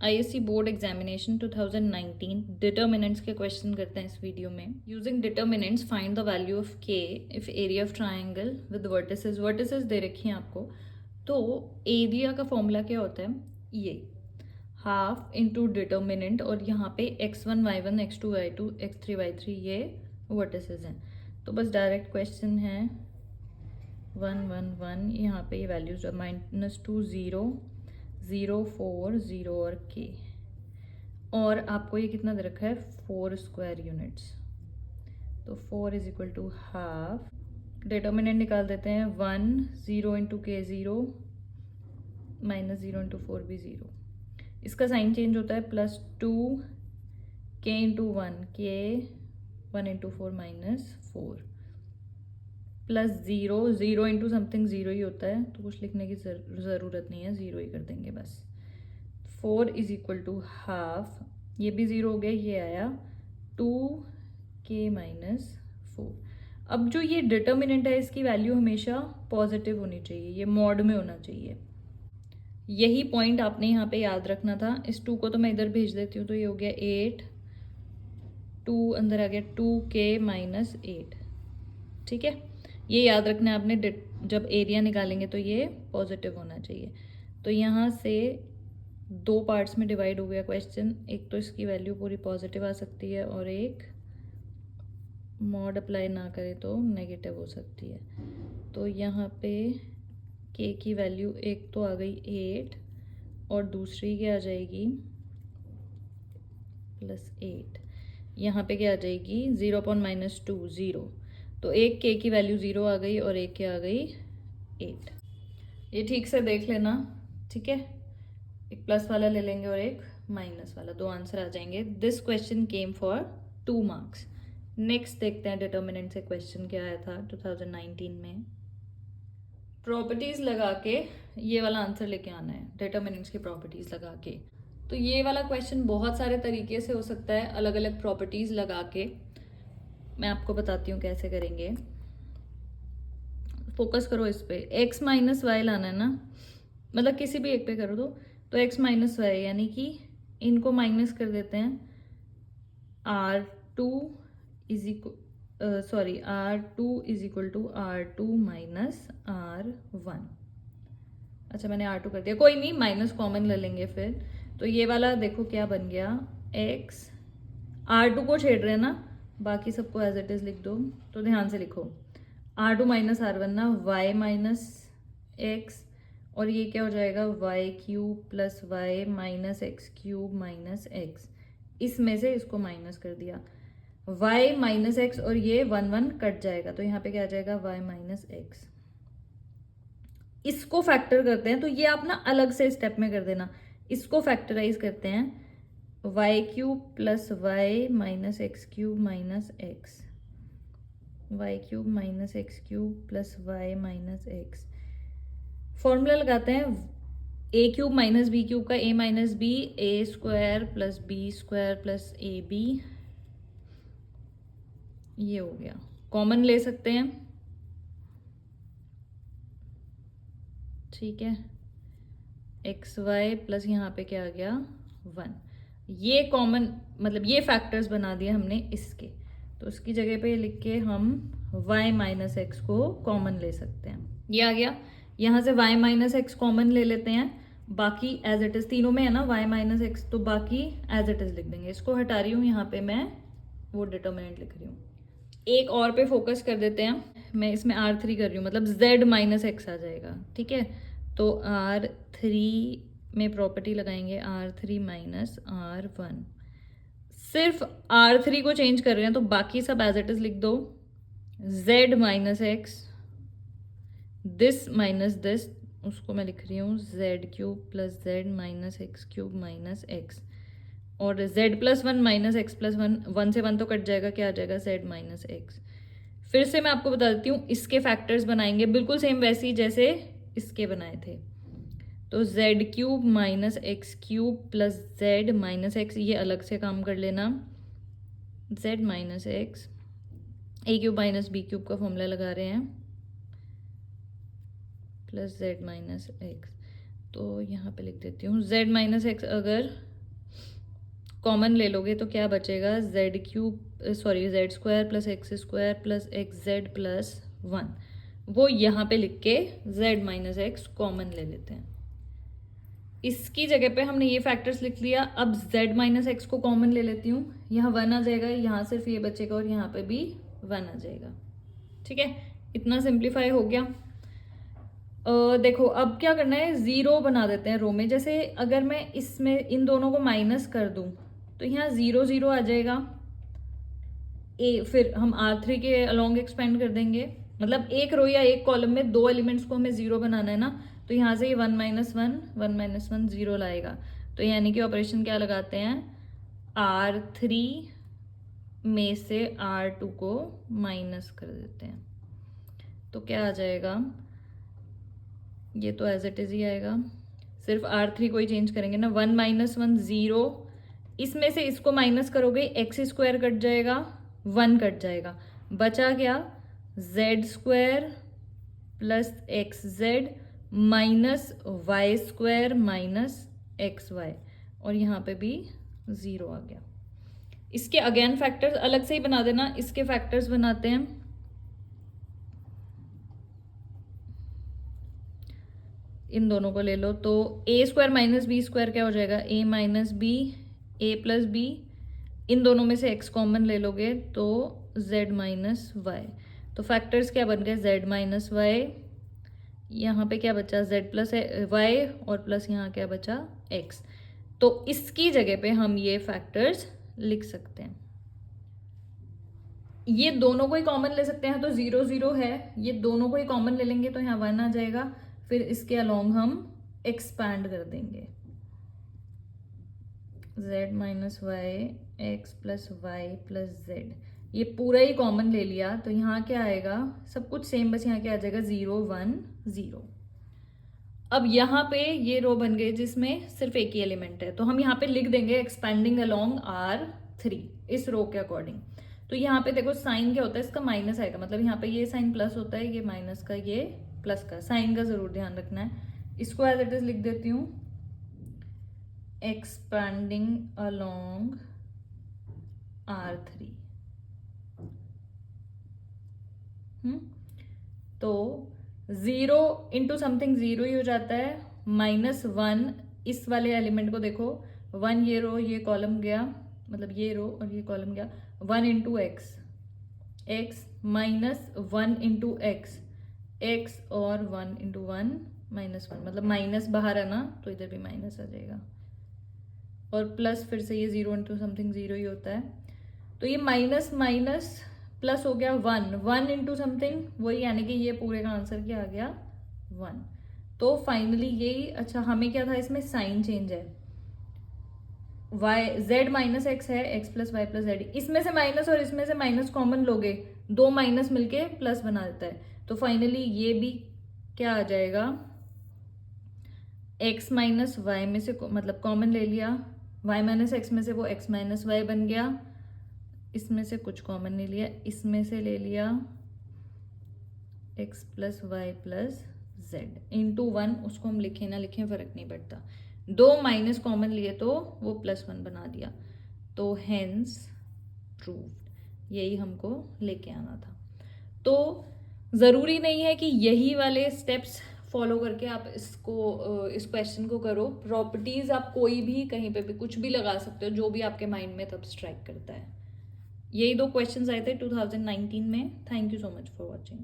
ISC board examination 2019 determinants के question करते हैं इस वीडियो में। Using determinants find the value of k if area of triangle with vertices दे रखी हैं आपको। तो एरिया का फॉर्मूला क्या होता है, ये हाफ इंटू डिटर्मिनेंट और यहाँ पे x1 y1 x2 y2 x3 y3 ये वर्टिसेस हैं। तो बस डायरेक्ट क्वेश्चन है 1 1 1, यहाँ पे ये वैल्यूज -2 0 0 4 0 और k, और आपको ये कितना दे रखा है 4 स्क्वायर यूनिट्स। तो 4 is equal to half, determinant निकाल देते हैं 1 0 इंटू के 0 -0 इंटू 4 भी 0। इसका साइन चेंज होता है +2 k into 1 k 1 into 4 -4 +0 0 into something 0 ही होता है, तो कुछ लिखने की ज़रूरत नहीं है, 0 ही कर देंगे बस। 4 इज इक्वल टू हाफ, ये भी 0 हो गया, ये आया 2k -4। अब जो ये डिटर्मिनेंट है इसकी वैल्यू हमेशा पॉजिटिव होनी चाहिए, ये मॉड में होना चाहिए। यही पॉइंट आपने यहाँ पे याद रखना था। इस 2 को तो मैं इधर भेज देती हूँ, तो ये हो गया 8, 2 अंदर आ गया 2k -8। ठीक है, ये याद रखना है आपने, जब एरिया निकालेंगे तो ये पॉजिटिव होना चाहिए। तो यहाँ से 2 पार्ट्स में डिवाइड हो गया क्वेश्चन, एक तो इसकी वैल्यू पूरी पॉजिटिव आ सकती है और एक मॉड अप्लाई ना करें तो नेगेटिव हो सकती है। तो यहाँ पे k की वैल्यू एक तो आ गई 8 और दूसरी क्या आ जाएगी +8। यहाँ पे क्या आ जाएगी 0/-2 0। तो एक k की वैल्यू 0 आ गई और एक क्या आ गई 8। ये ठीक से देख लेना, ठीक है। एक प्लस वाला ले लेंगे और एक माइनस वाला, 2 आंसर आ जाएंगे। This question came for 2 marks. Next देखते हैं डिटर्मिनेंट से क्वेश्चन क्या आया था 2019 में। प्रॉपर्टीज लगा के ये वाला आंसर लेके आना है, डिटर्मिनेंट्स की प्रॉपर्टीज लगा के। तो ये वाला क्वेश्चन बहुत सारे तरीके से हो सकता है, अलग अलग प्रॉपर्टीज लगा के। मैं आपको बताती हूँ कैसे करेंगे। फोकस करो इस पे, x -y लाना है ना, मतलब किसी भी एक पे करो तो x -y यानी कि इनको माइनस कर देते हैं। R2 is equal to R2 minus R1। अच्छा मैंने R2 कर दिया, कोई नहीं, माइनस कॉमन ले लेंगे फिर। तो ये वाला देखो क्या बन गया, x R2 को छेड़ रहे हैं ना, बाकी सबको एज इट इज लिख दो। तो ध्यान से लिखो, R2 माइनस R1 ना, y माइनस एक्स, और ये क्या हो जाएगा y³ plus y minus x³ minus x। इसमें से इसको माइनस कर दिया, y माइनस एक्स और ये 1 1 कट जाएगा, तो यहाँ पे क्या आ जाएगा y माइनस एक्स। इसको फैक्टर करते हैं, तो ये आप ना अलग से स्टेप में कर देना। इसको फैक्टराइज करते हैं, y³ plus y minus x³ minus x, y³ minus x³ plus y minus x। Formula लगाते हैं a³ माइनस b³ का, a minus b a² plus b² plus ab। ये हो गया, कॉमन ले सकते हैं, ठीक है। xy प्लस यहाँ पे क्या आ गया 1, ये कॉमन, मतलब ये फैक्टर्स बना दिए हमने इसके। तो उसकी जगह पे लिख के हम y माइनस एक्स को कॉमन ले सकते हैं, ये आ गया। यहाँ से y माइनस एक्स कॉमन ले लेते हैं, बाकी एज इट इज, तीनों में है ना y माइनस एक्स, तो बाकी एज इट इज लिख देंगे। इसको हटा रही हूँ, यहाँ पे मैं वो डिटर्मिनेंट लिख रही हूँ। एक और पे फोकस कर देते हैं, मैं इसमें R3 कर रही हूँ, मतलब z माइनस एक्स आ जाएगा, ठीक है। तो R3 में प्रॉपर्टी लगाएंगे R3 माइनस R1। सिर्फ R3 को चेंज कर रहे हैं, तो बाकी सब एज इट इज लिख दो। z minus x, this minus this, उसको मैं लिख रही हूँ z³ plus z minus x³ minus x, और z plus 1 minus x plus 1, 1 से 1 तो कट जाएगा, क्या आ जाएगा z माइनस एक्स। फिर से मैं आपको बता देती हूँ, इसके फैक्टर्स बनाएंगे बिल्कुल सेम वैसे ही जैसे इसके बनाए थे। तो z³ minus x³ plus z minus x, ये अलग से काम कर लेना, z minus x, a³ minus b³ का फॉर्मूला लगा रहे हैं, प्लस z माइनस एक्स। तो यहाँ पे लिख देती हूँ z माइनस एक्स, अगर कॉमन ले लोगे तो क्या बचेगा, Z square plus x square plus x Z plus 1। वो यहाँ पे लिख के z माइनस एक्स कॉमन ले लेते हैं। इसकी जगह पे हमने ये फैक्टर्स लिख लिया। अब z माइनस एक्स को कॉमन ले लेती हूँ, यहाँ 1 आ जाएगा, यहाँ सिर्फ ये बचेगा और यहाँ पे भी 1 आ जाएगा। ठीक है, इतना सिंप्लीफाई हो गया। देखो अब क्या करना है, 0 बना देते हैं रो में। जैसे अगर मैं इसमें इन दोनों को माइनस कर दूं तो यहाँ 0 0 आ जाएगा। फिर हम R3 के अलोंग एक्सपेंड कर देंगे, मतलब एक रो या एक कॉलम में दो एलिमेंट्स को हमें 0 बनाना है ना, तो यहाँ से ये 1 माइनस 1 0 लाएगा। तो यानी कि ऑपरेशन क्या लगाते हैं, R3 में से R2 को माइनस कर देते हैं। तो क्या आ जाएगा, ये तो एज इट इज ही आएगा, सिर्फ R3 को ही चेंज करेंगे ना। 1 माइनस 1 0, इसमें से इसको माइनस करोगे एक्स स्क्वायर कट जाएगा, 1 कट जाएगा, बचा क्या, z square plus x z minus y square minus x y, और यहाँ पे भी 0 आ गया। इसके अगेन फैक्टर्स अलग से ही बना देना, इसके फैक्टर्स बनाते हैं। इन दोनों को ले लो तो ए स्क्वायर माइनस बी स्क्वायर क्या हो जाएगा, ए माइनस बी, ए प्लस बी, इन दोनों में से एक्स कॉमन ले लोगे तो जेड माइनस वाई। तो फैक्टर्स क्या बन गए, जेड माइनस वाई, यहाँ पे क्या बचा, जेड प्लस वाई, और प्लस यहाँ क्या बचा, एक्स। तो इसकी जगह पे हम ये फैक्टर्स लिख सकते हैं। ये दोनों को ही कॉमन ले सकते हैं, तो 0 0 है, ये दोनों को ही कॉमन ले लेंगे तो यहाँ 1 आ जाएगा। फिर इसके अलोंग हम एक्सपैंड कर देंगे, z minus y x plus y plus z, ये पूरा ही कॉमन ले लिया तो यहाँ क्या आएगा, सब कुछ सेम, बस यहाँ क्या आ जाएगा 0 1 0। अब यहाँ पे ये रो बन गई जिसमें सिर्फ एक ही एलिमेंट है, तो हम यहाँ पे लिख देंगे एक्सपेंडिंग अलोंग R3 इस रो के अकॉर्डिंग। तो यहाँ पे देखो साइन क्या होता है, इसका माइनस आएगा, मतलब यहाँ पे ये साइन प्लस होता है, ये माइनस का, ये प्लस का, साइन का जरूर ध्यान रखना है। इसको एज इट इज लिख देती हूँ, एक्सपेंडिंग अलोंग R3। तो 0 इंटू समथिंग 0 ही हो जाता है, माइनस 1 इस वाले एलिमेंट को देखो, 1 ये रो ये कॉलम गया, मतलब ये रो और ये कॉलम गया, 1 into x, x minus 1 into x, x और 1 इंटू 1 माइनस 1, मतलब माइनस बाहर है ना तो इधर भी माइनस आ जाएगा, और प्लस फिर से ये 0 इंटू समथिंग 0 ही होता है। तो ये माइनस माइनस प्लस हो गया 1, 1 इंटू समथिंग वही, यानी कि ये पूरे का आंसर क्या आ गया 1। तो फाइनली यही, अच्छा हमें क्या था इसमें, साइन चेंज है, y z माइनस एक्स है, x plus y plus z, इसमें से माइनस और इसमें से माइनस कॉमन लोगे, दो माइनस मिलके प्लस बना देता है। तो फाइनली ये भी क्या आ जाएगा, x माइनस वाई में से मतलब कॉमन ले लिया, y माइनस एक्स में से वो x माइनस वाई बन गया, इसमें से कुछ कॉमन नहीं लिया, इसमें से ले लिया x plus y plus z into 1, उसको हम लिखें ना लिखें फर्क नहीं पड़ता, दो माइनस कॉमन लिए तो वो +1 बना दिया, तो हेंस प्रूव्ड, यही हमको लेके आना था। तो ज़रूरी नहीं है कि यही वाले स्टेप्स फॉलो करके आप इस क्वेश्चन को करो, प्रॉपर्टीज़ आप कोई भी कहीं पे भी कुछ भी लगा सकते हो, जो भी आपके माइंड में तब स्ट्राइक करता है। यही दो क्वेश्चंस आए थे 2019 में। Thank you so much for watching.